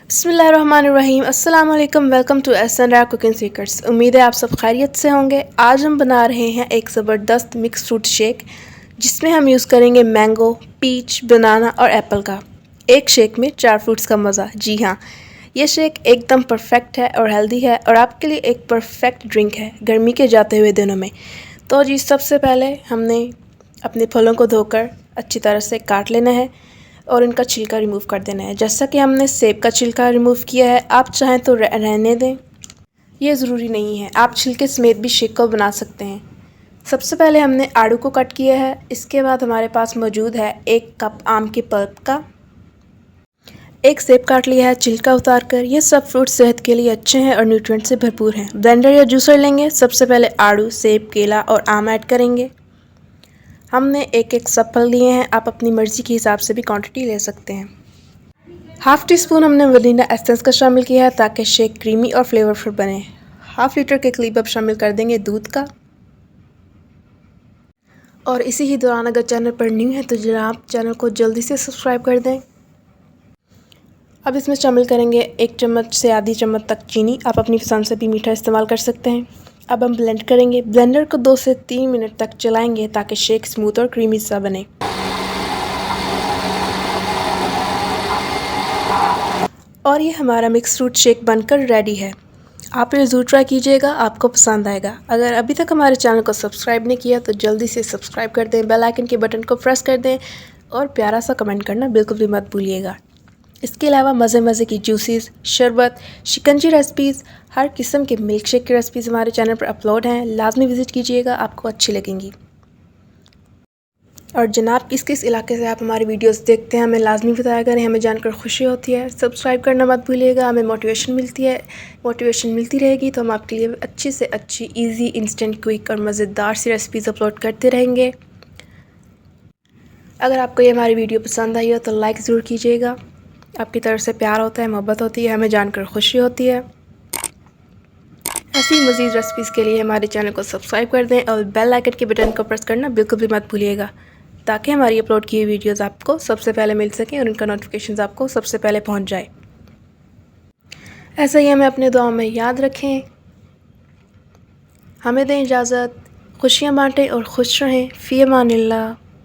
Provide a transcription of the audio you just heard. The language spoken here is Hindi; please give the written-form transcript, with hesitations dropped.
बिस्मिल्लाहिर्रहमानिर्रहीम। अस्सलाम वालेकुम। Welcome to SNR cooking secrets. उम्मीद है आप सब खैरियत से होंगे। आज हम बना रहे हैं एक ज़बरदस्त मिक्स फ्रूट शेक, जिसमें हम यूज़ करेंगे मैंगो, पीच, बनाना और एप्पल का। एक शेक में 4 फ्रूट्स का मज़ा। जी हाँ, ये शेक एकदम परफेक्ट है और हेल्दी है और आपके लिए एक परफेक्ट ड्रिंक है गर्मी के जाते हुए दिनों में। तो जी, सबसे पहले हमने अपने फलों को धोकर अच्छी तरह से काट लेना है और इनका छिलका रिमूव कर देना है। जैसा कि हमने सेब का छिलका रिमूव किया है, आप चाहें तो रहने दें, ये ज़रूरी नहीं है। आप छिलके समेत भी शेक को बना सकते हैं। सबसे पहले हमने आड़ू को कट किया है। इसके बाद हमारे पास मौजूद है 1 कप आम के पल्प का, 1 सेब काट लिया है छिलका उतार कर। ये सब फ्रूट सेहत के लिए अच्छे हैं और न्यूट्रिएंट से भरपूर हैं। ब्लेंडर या जूसर लेंगे। सबसे पहले आड़ू, सेब, केला और आम ऐड करेंगे। हमने एक सब फल लिए हैं, आप अपनी मर्ज़ी के हिसाब से भी क्वांटिटी ले सकते हैं। हाफ़ टी स्पून हमने वनीला एसेंस का शामिल किया है ताकि शेक क्रीमी और फ्लेवरफुल बने। हाफ़ लीटर के करीब अब शामिल कर देंगे दूध का। और इसी ही दौरान अगर चैनल पर न्यू है तो जनाब चैनल को जल्दी से सब्सक्राइब कर दें। अब इसमें शामिल करेंगे 1 चम्मच से आधी चम्मच तक चीनी। आप अपनी पसंद से भी मीठा इस्तेमाल कर सकते हैं। अब हम ब्लेंड करेंगे। ब्लेंडर को 2 से 3 मिनट तक चलाएंगे ताकि शेक स्मूथ और क्रीमी सा बने। और ये हमारा मिक्स फ्रूट शेक बनकर रेडी है। आप ये ज़रूर ट्राई कीजिएगा, आपको पसंद आएगा। अगर अभी तक हमारे चैनल को सब्सक्राइब नहीं किया तो जल्दी से सब्सक्राइब कर दें, बेल आइकन के बटन को प्रेस कर दें और प्यारा सा कमेंट करना बिल्कुल भी मत भूलिएगा। इसके अलावा मज़े की जूसेस, शरबत, शिकंजी रेसिपीज़, हर किस्म के मिल्क शेक की रेसिपीज़ हमारे चैनल पर अपलोड हैं। लाजमी विज़िट कीजिएगा, आपको अच्छी लगेंगी। और जनाब किस इलाके से आप हमारी वीडियोस देखते हैं हमें लाजमी बताया करें, हमें जानकर खुशी होती है। सब्सक्राइब करना मत भूलिएगा, हमें मोटिवेशन मिलती है। मोटिवेशन मिलती रहेगी तो हम आपके लिए अच्छी से अच्छी, इजी, इंस्टेंट, क्विक और मज़ेदार सी रेसिपीज़ अपलोड करते रहेंगे। अगर आपको ये हमारी वीडियो पसंद आई हो तो लाइक ज़रूर कीजिएगा। आपकी तरफ से प्यार होता है, मोहब्बत होती है, हमें जानकर खुशी होती है। ऐसी मज़ीद रेसिपीज़ के लिए हमारे चैनल को सब्सक्राइब कर दें और बेल आइकन के बटन को प्रेस करना बिल्कुल भी मत भूलिएगा, ताकि हमारी अपलोड की हुई वीडियोज़ आपको सबसे पहले मिल सकें और उनका नोटिफिकेशन आपको सबसे पहले पहुंच जाए। ऐसा ही हमें अपने दुआओं में याद रखें। हमें दें इजाज़त, खुशियाँ बांटें और खुश रहें। फ़ी अमानिल्लाह।